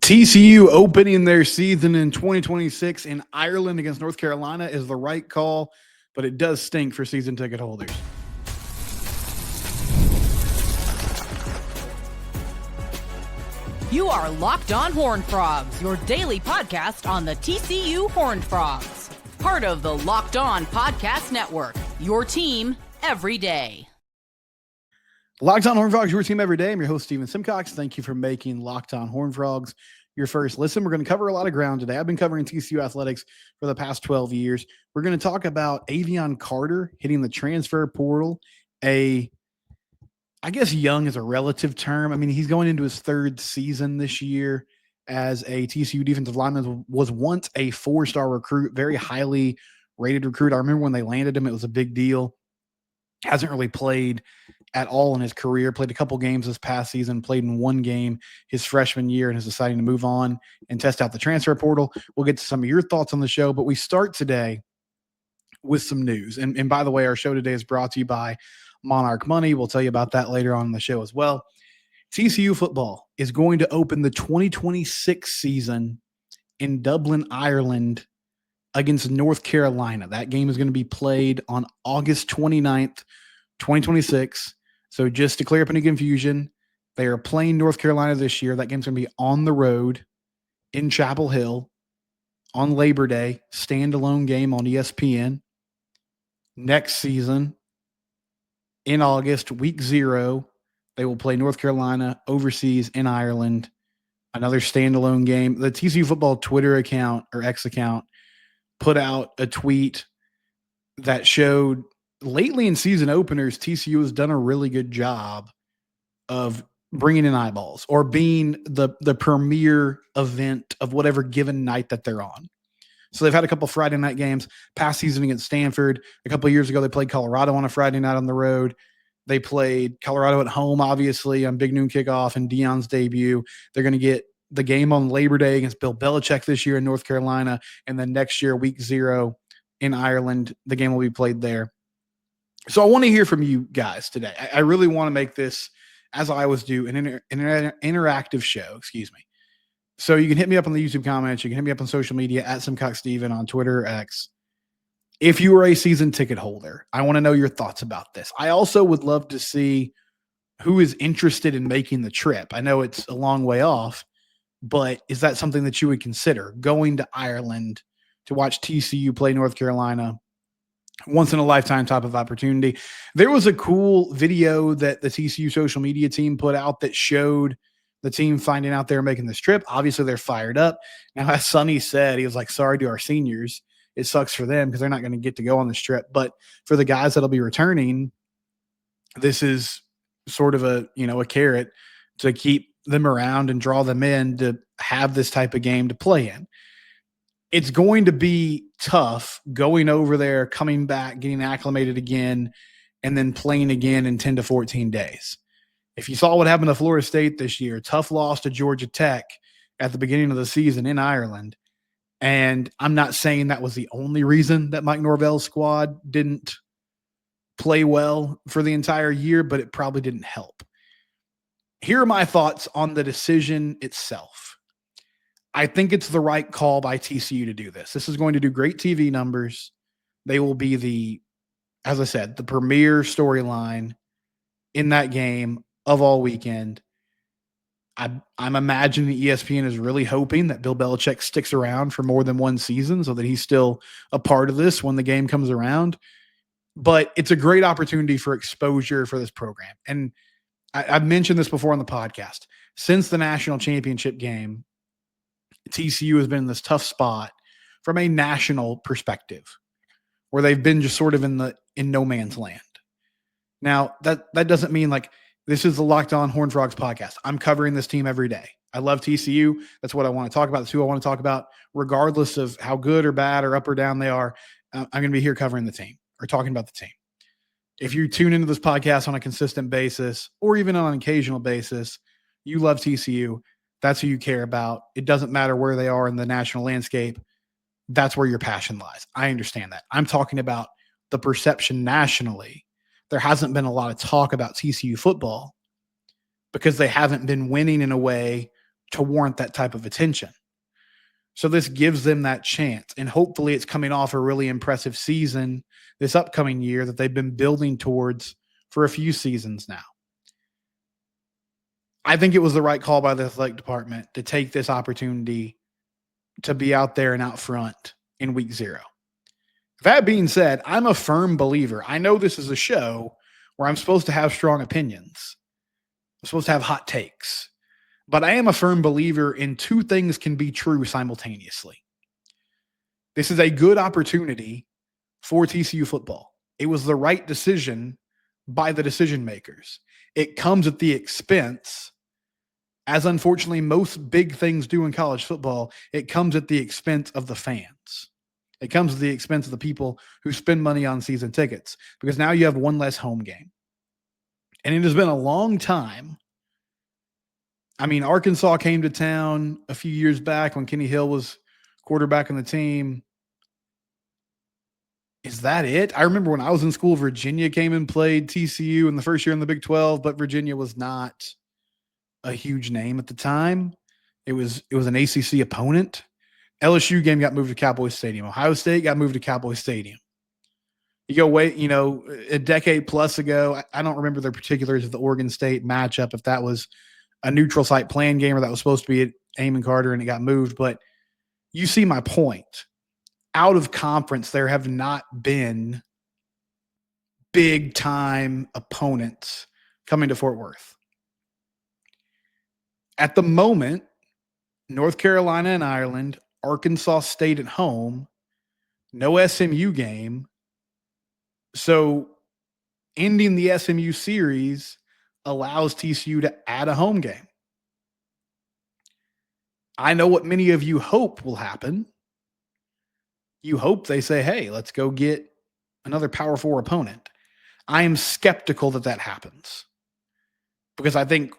TCU opening their season in 2026 in Ireland against North Carolina is the right call, but it does stink for season ticket holders. You are Locked On Horned Frogs, your daily podcast on the TCU Horned Frogs. Part of the Locked On Podcast Network, your team every day. Locked On Horned Frogs, your team every day. I'm your host, Steven Simcox. Thank you for making Locked On Horned Frogs your first listen. We're going to cover a lot of ground today. I've been covering TCU athletics for the past 12 years. We're going to talk about Avion Carter hitting the transfer portal. I guess young is a relative term. I mean, he's going into his third season this year as a TCU defensive lineman, was once a four-star recruit, very highly rated recruit. I remember when they landed him, it was a big deal. Hasn't really played at all in his career, played a couple games this past season, played in one game his freshman year, and is deciding to move on and test out the transfer portal. We'll get to some of your thoughts on the show, but we start today with some news. And by the way, our show today is brought to you by Monarch Money. We'll tell you about that later on in the show as well. TCU football is going to open the 2026 season in Dublin, Ireland against North Carolina. That game is going to be played on August 29th, 2026. So just to clear up any confusion, they are playing North Carolina this year. That game's going to be on the road in Chapel Hill on Labor Day, standalone game on ESPN. Next season, in August, week 0, they will play North Carolina overseas in Ireland, another standalone game. The TCU football Twitter account or X account put out a tweet that showed lately in season openers, TCU has done a really good job of bringing in eyeballs or being the premier event of whatever given night that they're on. So they've had a couple Friday night games, past season against Stanford. A couple of years ago, they played Colorado on a Friday night on the road. They played Colorado at home, obviously, on Big Noon Kickoff and Deion's debut. They're going to get the game on Labor Day against Bill Belichick this year in North Carolina. And then next year, week 0 in Ireland, the game will be played there. So I want to hear from you guys today. I really want to make this, as I always do, an interactive show. Excuse me. So you can hit me up on the YouTube comments. You can hit me up on social media at SimcoxSteven on Twitter or X. If you are a season ticket holder, I want to know your thoughts about this. I also would love to see who is interested in making the trip. I know it's a long way off, but is that something that you would consider, going to Ireland to watch TCU play North Carolina? Once in a lifetime type of opportunity. There was a cool video that the TCU social media team put out that showed the team finding out they're making this trip. Obviously, they're fired up. Now, as Sonny said, he was like, sorry to our seniors. It sucks for them because they're not going to get to go on this trip. But for the guys that'll be returning, this is sort of a carrot to keep them around and draw them in to have this type of game to play in. It's going to be tough going over there, coming back, getting acclimated again, and then playing again in 10 to 14 days. If you saw what happened to Florida State this year, tough loss to Georgia Tech at the beginning of the season in Ireland. And I'm not saying that was the only reason that Mike Norvell's squad didn't play well for the entire year, but it probably didn't help. Here are my thoughts on the decision itself. I think it's the right call by TCU to do this. This is going to do great TV numbers. They will be as I said, the premier storyline in that game of all weekend. I'm imagining ESPN is really hoping that Bill Belichick sticks around for more than one season so that he's still a part of this when the game comes around. But it's a great opportunity for exposure for this program. And I've mentioned this before on the podcast. Since the national championship game, TCU has been in this tough spot from a national perspective where they've been just sort of in no man's land. Now, that doesn't mean like this is the Locked On Horned Frogs podcast. I'm covering this team every day. I love TCU. That's what I want to talk about. That's who I want to talk about, regardless of how good or bad or up or down they are. I'm going to be here covering the team or talking about the team. If you tune into this podcast on a consistent basis or even on an occasional basis, you love TCU. That's who you care about. It doesn't matter where they are in the national landscape. That's where your passion lies. I understand that. I'm talking about the perception nationally. There hasn't been a lot of talk about TCU football because they haven't been winning in a way to warrant that type of attention. So this gives them that chance. And hopefully it's coming off a really impressive season this upcoming year that they've been building towards for a few seasons now. I think it was the right call by the athletic department to take this opportunity to be out there and out front in week 0. That being said, I'm a firm believer. I know this is a show where I'm supposed to have strong opinions. I'm supposed to have hot takes. But I am a firm believer in two things can be true simultaneously. This is a good opportunity for TCU football. It was the right decision by the decision makers. It comes at the expense, as unfortunately most big things do in college football, it comes at the expense of the fans. It comes at the expense of the people who spend money on season tickets, because now you have one less home game. And it has been a long time. I mean, Arkansas came to town a few years back when Kenny Hill was quarterback on the team. Is that it? I remember when I was in school, Virginia came and played TCU in the first year in the Big 12, but Virginia was not a huge name at the time. It was an ACC opponent. LSU game got moved to Cowboy Stadium. Ohio State got moved to Cowboy Stadium. You go wait, a decade plus ago, I don't remember the particulars of the Oregon State matchup, if that was a neutral site playing game or that was supposed to be at Amon Carter and it got moved. But you see my point. Out of conference, there have not been big time opponents coming to Fort Worth. At the moment, North Carolina and Ireland, Arkansas State at home, no SMU game. So ending the SMU series allows TCU to add a home game. I know what many of you hope will happen. You hope they say, hey, let's go get another Power 4 opponent. I am skeptical that happens, because I think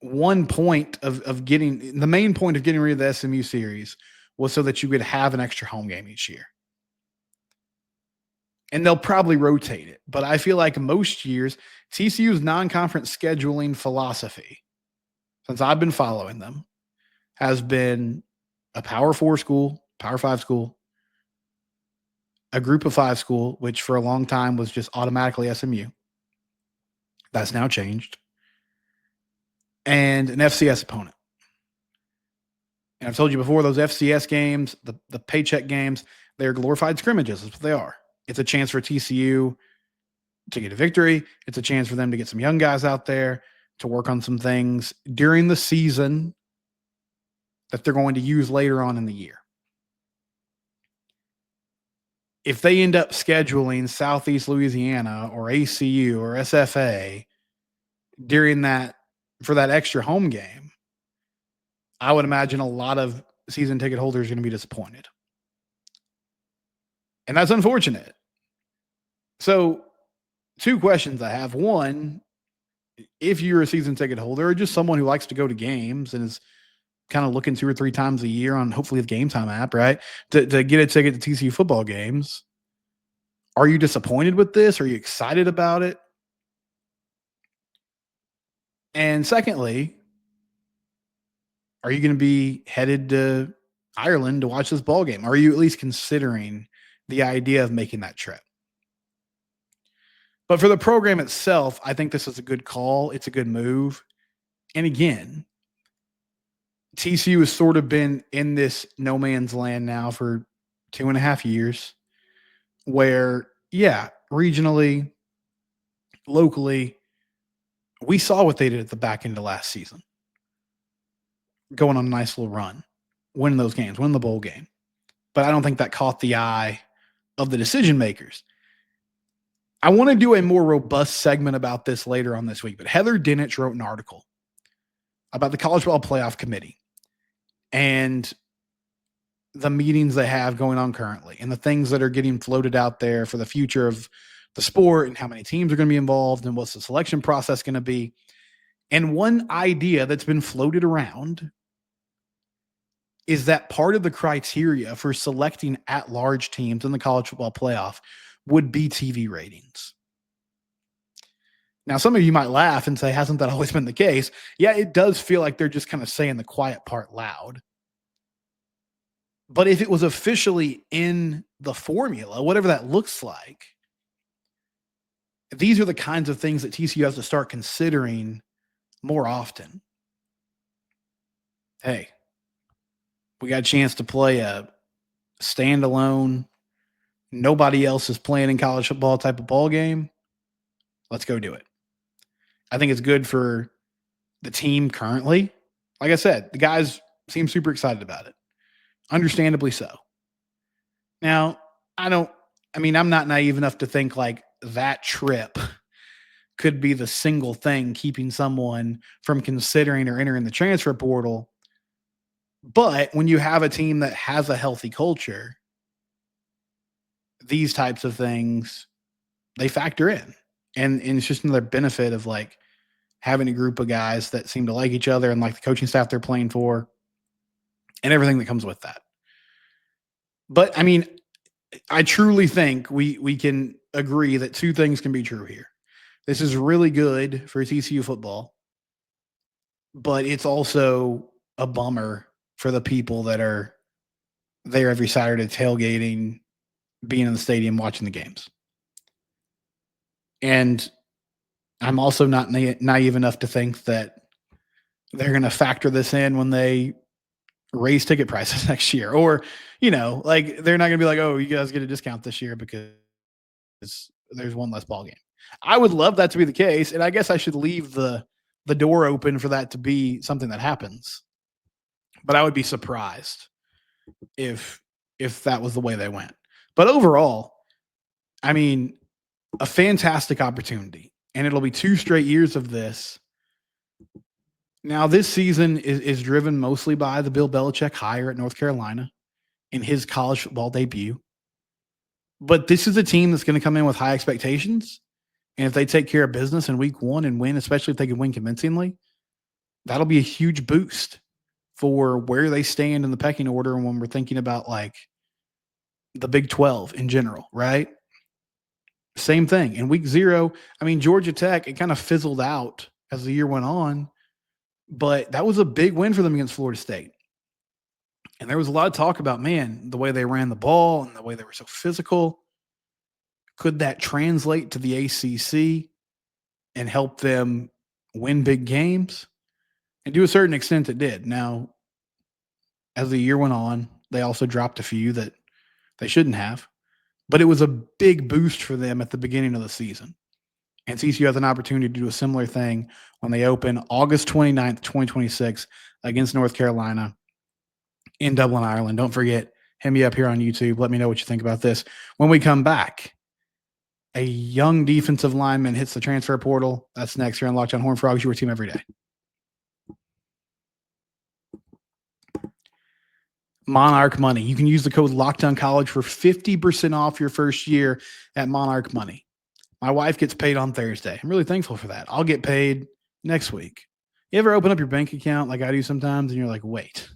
one point of getting, the main point of getting rid of the SMU series was so that you could have an extra home game each year. And they'll probably rotate it. But I feel like most years, TCU's non-conference scheduling philosophy, since I've been following them, has been a Power 4 school, Power 5 school, a Group of 5 school, which for a long time was just automatically SMU. That's now changed. And an FCS opponent. And I've told you before, those FCS games, the paycheck games, they're glorified scrimmages. That's what they are. It's a chance for TCU to get a victory. It's a chance for them to get some young guys out there to work on some things during the season that they're going to use later on in the year. If they end up scheduling Southeast Louisiana or ACU or SFA during that, for that extra home game, I would imagine a lot of season ticket holders are going to be disappointed. And that's unfortunate. So, two questions I have. One, if you're a season ticket holder or just someone who likes to go to games and is kind of looking 2 or 3 times a year on hopefully the Gametime app, right, to get a ticket to TCU football games, are you disappointed with this? Are you excited about it? And secondly, are you going to be headed to Ireland to watch this ball game? Are you at least considering the idea of making that trip? But for the program itself, I think this is a good call. It's a good move. And again, TCU has sort of been in this no man's land now for 2.5 years where, yeah, regionally, locally, we saw what they did at the back end of last season. Going on a nice little run, winning those games, winning the bowl game. But I don't think that caught the eye of the decision makers. I want to do a more robust segment about this later on this week, but Heather Dinich wrote an article about the College Football Playoff Committee and the meetings they have going on currently and the things that are getting floated out there for the future of the sport and how many teams are going to be involved and what's the selection process going to be. And one idea that's been floated around is that part of the criteria for selecting at-large teams in the college football playoff would be TV ratings. Now, some of you might laugh and say, hasn't that always been the case? Yeah, it does feel like they're just kind of saying the quiet part loud. But if it was officially in the formula, whatever that looks like, these are the kinds of things that TCU has to start considering more often. Hey, we got a chance to play a standalone, nobody else is playing in college football type of ball game. Let's go do it. I think it's good for the team currently. Like I said, the guys seem super excited about it. Understandably so. Now, I'm not naive enough to think like that trip could be the single thing keeping someone from considering or entering the transfer portal. But when you have a team that has a healthy culture, these types of things, they factor in. And it's just another benefit of like having a group of guys that seem to like each other and like the coaching staff they're playing for and everything that comes with that. But I mean, I truly think we can agree that two things can be true here. This is really good for TCU football, but it's also a bummer for the people that are there every Saturday tailgating, being in the stadium, watching the games. And I'm also not naive enough to think that they're going to factor this in when they raise ticket prices next year, or, like they're not going to be like, oh, you guys get a discount this year because there's one less ball game. I would love that to be the case. And I guess I should leave the door open for that to be something that happens, but I would be surprised if that was the way they went. But overall, I mean, a fantastic opportunity, and it'll be 2 straight years of this. Now, this season is driven mostly by the Bill Belichick hire at North Carolina in his college football debut. But this is a team that's going to come in with high expectations. And if they take care of business in week 1 and win, especially if they can win convincingly, that'll be a huge boost for where they stand in the pecking order. And when we're thinking about like the Big 12 in general, right? Same thing. In week 0, I mean, Georgia Tech, it kind of fizzled out as the year went on, but that was a big win for them against Florida State. And there was a lot of talk about, man, the way they ran the ball and the way they were so physical. Could that translate to the ACC and help them win big games? And to a certain extent, it did. Now, as the year went on, they also dropped a few that they shouldn't have. But it was a big boost for them at the beginning of the season. And TCU has an opportunity to do a similar thing when they open August 29th, 2026 against North Carolina in Dublin, Ireland. Don't forget, hit me up here on YouTube. Let me know what you think about this. When we come back, a young defensive lineman hits the transfer portal. That's next here on Locked On Horned Frogs, your team every day. Monarch Money. You can use the code LOCKEDONCollege for 50% off your first year at Monarch Money. My wife gets paid on Thursday. I'm really thankful for that. I'll get paid next week. You ever open up your bank account like I do sometimes and you're like, wait,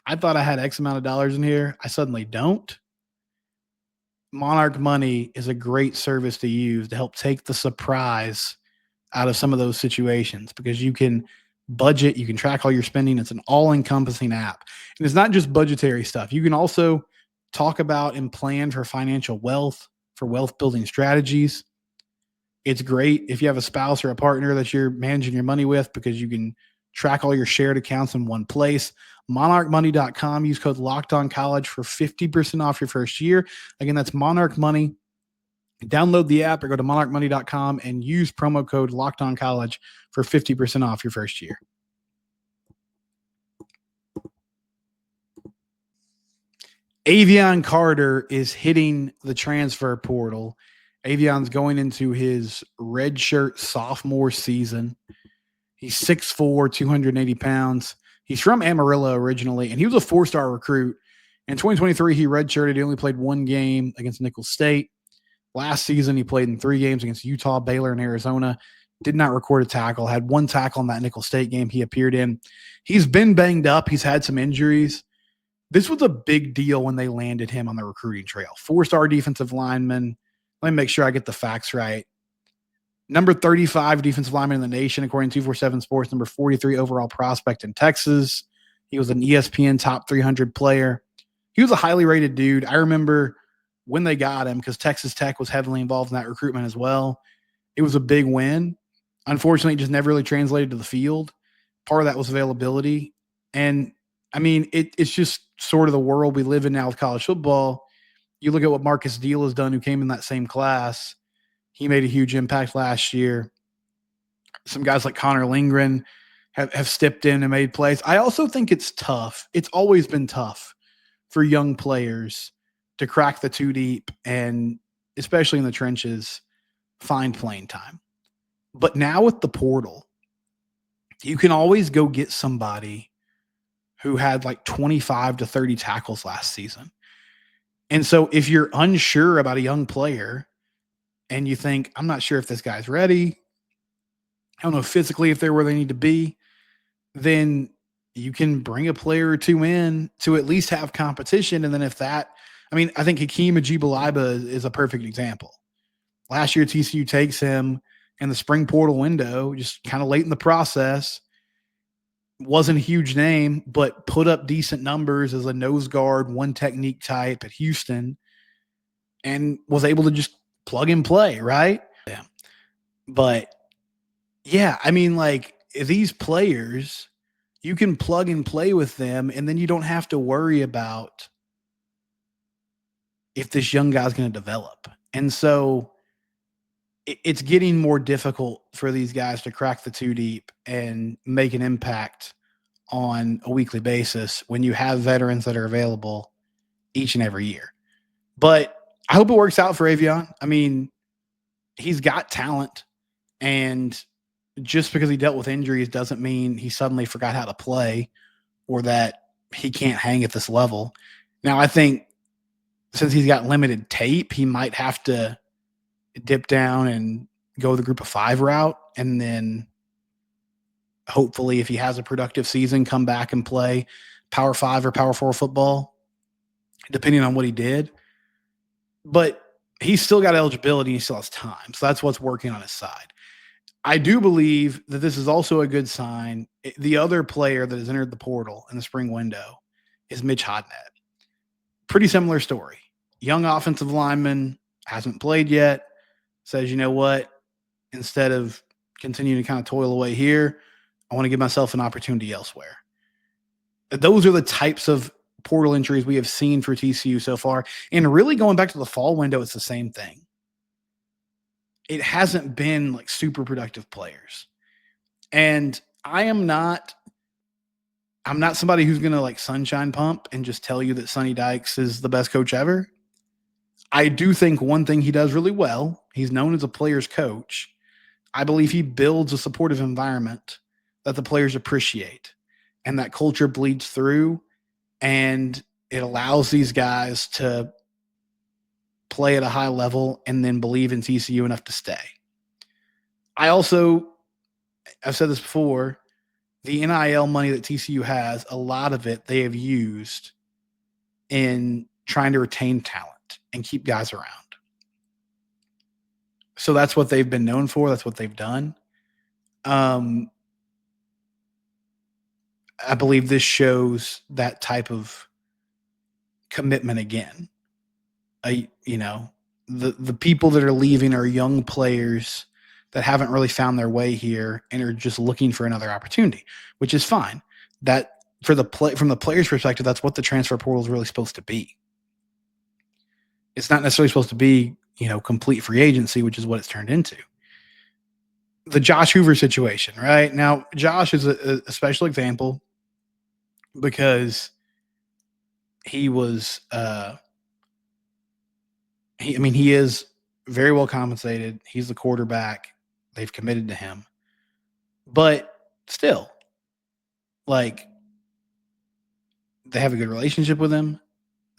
I thought I had X amount of dollars in here. I suddenly don't. Monarch Money is a great service to use to help take the surprise out of some of those situations, because you can budget, you can track all your spending. It's an all-encompassing app. And it's not just budgetary stuff. You can also talk about and plan for financial wealth, for wealth building strategies. It's great if you have a spouse or a partner that you're managing your money with, because you can track all your shared accounts in one place. MonarchMoney.com. Use code LOCKEDONCollege for 50% off your first year. Again, that's Monarch Money. Download the app or go to MonarchMoney.com and use promo code LOCKEDONCollege for 50% off your first year. Avion Carter is hitting the transfer portal. Avion's going into his redshirt sophomore season. He's 6'4", 280 pounds. He's from Amarillo originally, and he was a 4-star recruit. In 2023, he redshirted. He only played 1 game against Nicholls State. Last season, he played in 3 games against Utah, Baylor, and Arizona. Did not record a tackle. Had 1 tackle in that Nicholls State game he appeared in. He's been banged up. He's had some injuries. This was a big deal when they landed him on the recruiting trail. 4-star defensive lineman. Let me make sure I get the facts right. Number 35 defensive lineman in the nation, according to 247 Sports. Number 43 overall prospect in Texas. He was an ESPN top 300 player. He was a highly rated dude. I remember when they got him because Texas Tech was heavily involved in that recruitment as well. It was a big win. Unfortunately, it just never really translated to the field. Part of that was availability. And I mean, it's just sort of the world we live in now with college football. You look at what Marcus Deal has done, who came in that same class. He made a huge impact last year. Some guys like Connor Lindgren have stepped in and made plays. I also think it's tough. It's always been tough for young players to crack the two deep and, especially in the trenches, find playing time. But now with the portal, you can always go get somebody who had like 25 to 30 tackles last season. And so if you're unsure about a young player and you think, I'm not sure if this guy's ready, I don't know physically if they're where they need to be, then you can bring a player or two in to at least have competition. And then if that, I mean, I think Hakeem Ajibaliba is a perfect example. Last year, TCU takes him in the spring portal window, just kind of late in the process. Wasn't a huge name, but put up decent numbers as a nose guard, one technique type at Houston, and was able to just plug and play, right? Yeah. But yeah, I mean, like these players, you can plug and play with them, and then you don't have to worry about if this young guy's going to develop. And so it's getting more difficult for these guys to crack the two deep and make an impact on a weekly basis when you have veterans that are available each and every year. But I hope it works out for Avion. I mean, he's got talent, and just because he dealt with injuries doesn't mean he suddenly forgot how to play or that he can't hang at this level. Now, I think since he's got limited tape, he might have to dip down and go the group of 5 route. And then hopefully if he has a productive season, come back and play Power 5 or Power 4 football, depending on what he did. But he's still got eligibility. He still has time. So that's what's working on his side. I do believe that this is also a good sign. The other player that has entered the portal in the spring window is Mitch Hodnett. Pretty similar story. Young offensive lineman, hasn't played yet, says, you know what, instead of continuing to kind of toil away here, I want to give myself an opportunity elsewhere. Those are the types of portal entries we have seen for TCU so far. And really going back to the fall window, it's the same thing. It hasn't been like super productive players. And I'm not somebody who's going to like sunshine pump and just tell you that Sonny Dykes is the best coach ever. I do think one thing he does really well, he's known as a player's coach. I believe he builds a supportive environment that the players appreciate, and that culture bleeds through, and it allows these guys to play at a high level and then believe in TCU enough to stay. I've said this before, the NIL money that TCU has, a lot of it they have used in trying to retain talent and keep guys around. So that's what they've been known for. That's what they've done. I believe this shows that type of commitment again. The people that are leaving are young players that haven't really found their way here and are just looking for another opportunity, which is fine. That from the player's perspective, that's what the transfer portal is really supposed to be. It's not necessarily supposed to be, complete free agency, which is what it's turned into. The Josh Hoover situation, right? Now, Josh is a special example because he was, he is very well compensated. He's the quarterback. They've committed to him. But still, like, they have a good relationship with him.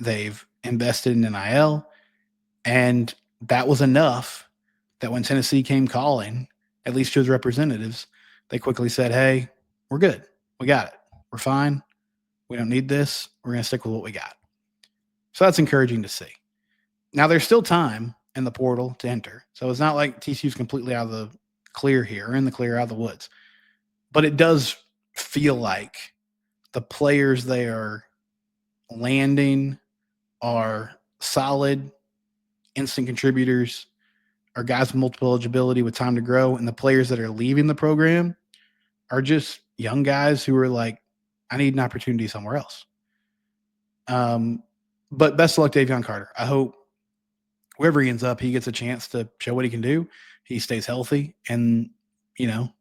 They've invested in NIL. And that was enough that when Tennessee came calling, at least to his representatives, they quickly said, hey, we're good. We got it. We're fine. We don't need this. We're going to stick with what we got. So that's encouraging to see. Now, there's still time. in the portal to enter. So it's not like TCU's completely out of the clear here, or in the clear, out of the woods. But it does feel like the players they are landing are solid, instant contributors, are guys with multiple eligibility with time to grow. And the players that are leaving the program are just young guys who are like, I need an opportunity somewhere else. But best of luck to Davion Carter. I hope wherever he ends up, he gets a chance to show what he can do. He stays healthy. And, you know,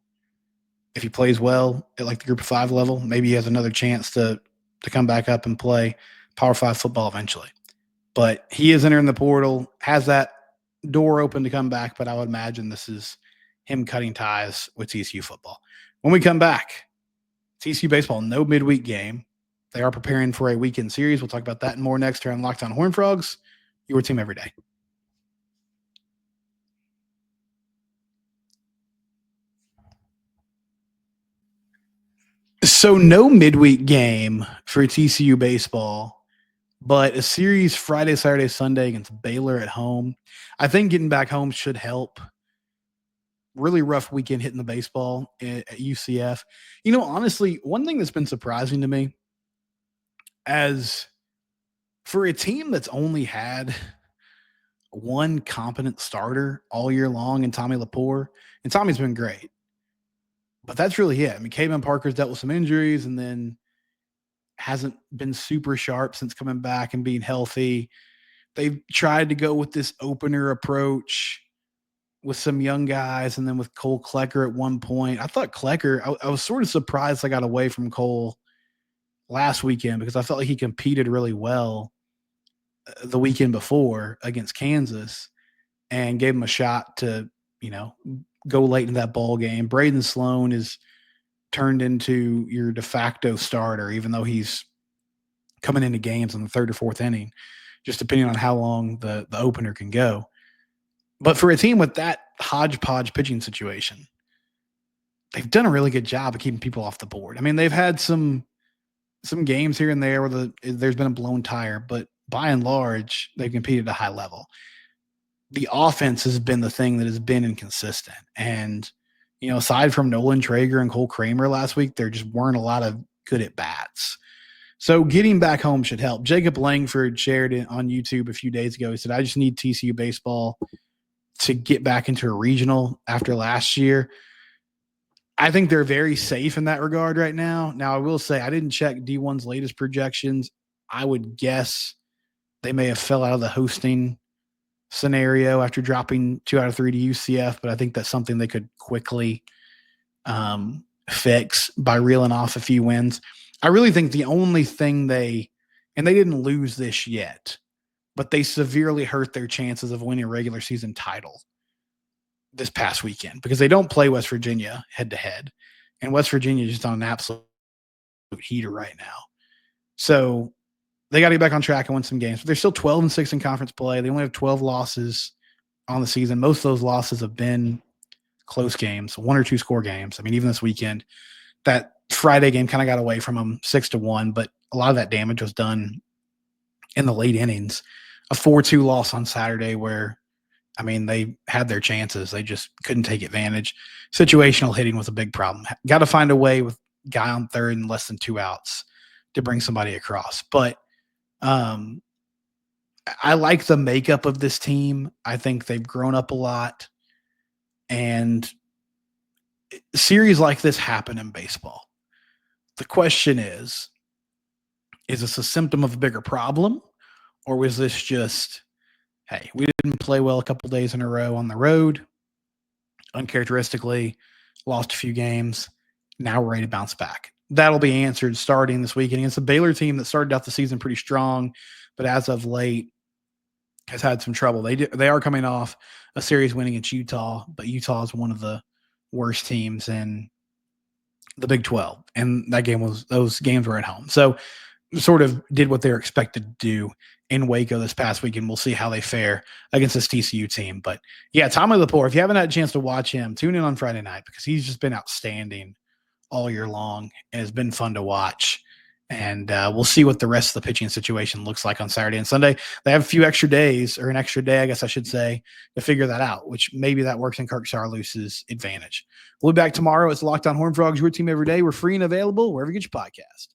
if he plays well at like the group of 5 level, maybe he has another chance to come back up and play Power 5 football eventually. But he is entering the portal, has that door open to come back, but I would imagine this is him cutting ties with TCU football. When we come back, TCU baseball, no midweek game. They are preparing for a weekend series. We'll talk about that and more next here on Locked On Horned Frogs, your team every day. So no midweek game for TCU baseball, but a series Friday, Saturday, Sunday against Baylor at home. I think getting back home should help. Really rough weekend hitting the baseball at UCF. You know, honestly, one thing that's been surprising to me, as for a team that's only had one competent starter all year long in Tommy Lepore, and Tommy's been great, but that's really it. I mean, Kaven Parker's dealt with some injuries and then hasn't been super sharp since coming back and being healthy. They've tried to go with this opener approach with some young guys, and then with Cole Klecker at one point. I thought Klecker, I was sort of surprised I got away from Cole last weekend because I felt like he competed really well the weekend before against Kansas and gave him a shot to, you know, go late in that ball game. Braden Sloan is turned into your de facto starter, even though he's coming into games in the 3rd or 4th inning, just depending on how long the opener can go. But for a team with that hodgepodge pitching situation, they've done a really good job of keeping people off the board. I mean, they've had some games here and there where there's been a blown tire, but by and large, they've competed at a high level. The offense has been the thing that has been inconsistent. And, you know, aside from Nolan Traeger and Cole Kramer last week, there just weren't a lot of good at bats. So getting back home should help. Jacob Langford shared it on YouTube a few days ago. He said, I just need TCU baseball to get back into a regional after last year. I think they're very safe in that regard right now. Now, I will say I didn't check D1's latest projections. I would guess they may have fell out of the hosting scenario after dropping 2 out of 3 to UCF, but I think that's something they could quickly fix by reeling off a few wins. I really think the only thing they didn't lose this yet, but they severely hurt their chances of winning a regular season title this past weekend because they don't play West Virginia head to head, and West Virginia is just on an absolute heater right now. So they got to get back on track and win some games. But they're still 12-6 in conference play. They only have 12 losses on the season. Most of those losses have been close games, 1 or 2 score games. I mean, even this weekend, that Friday game kind of got away from them 6-1, but a lot of that damage was done in the late innings. A 4-2 loss on Saturday where, I mean, they had their chances. They just couldn't take advantage. Situational hitting was a big problem. Got to find a way with guy on third and less than 2 outs to bring somebody across. But I like the makeup of this team. I think they've grown up a lot. And series like this happen in baseball. The question is this a symptom of a bigger problem? Or was this just, hey, we didn't play well a couple days in a row on the road, uncharacteristically, lost a few games, now we're ready to bounce back? That'll be answered starting this weekend against a Baylor team that started out the season pretty strong, but as of late has had some trouble. They are coming off a series win against Utah, but Utah is one of the worst teams in the Big 12, and those games were at home. So sort of did what they were expected to do in Waco this past weekend. We'll see how they fare against this TCU team. But yeah, Tommy Lepore, if you haven't had a chance to watch him, tune in on Friday night because he's just been outstanding all year long and it's been fun to watch. And we'll see what the rest of the pitching situation looks like on Saturday and Sunday. They have a few extra days, or an extra day, I guess I should say, to figure that out, which maybe that works in Kirk Saarloose's advantage. We'll be back tomorrow. It's Locked On Horned Frogs, your team every day. We're free and available wherever you get your podcast.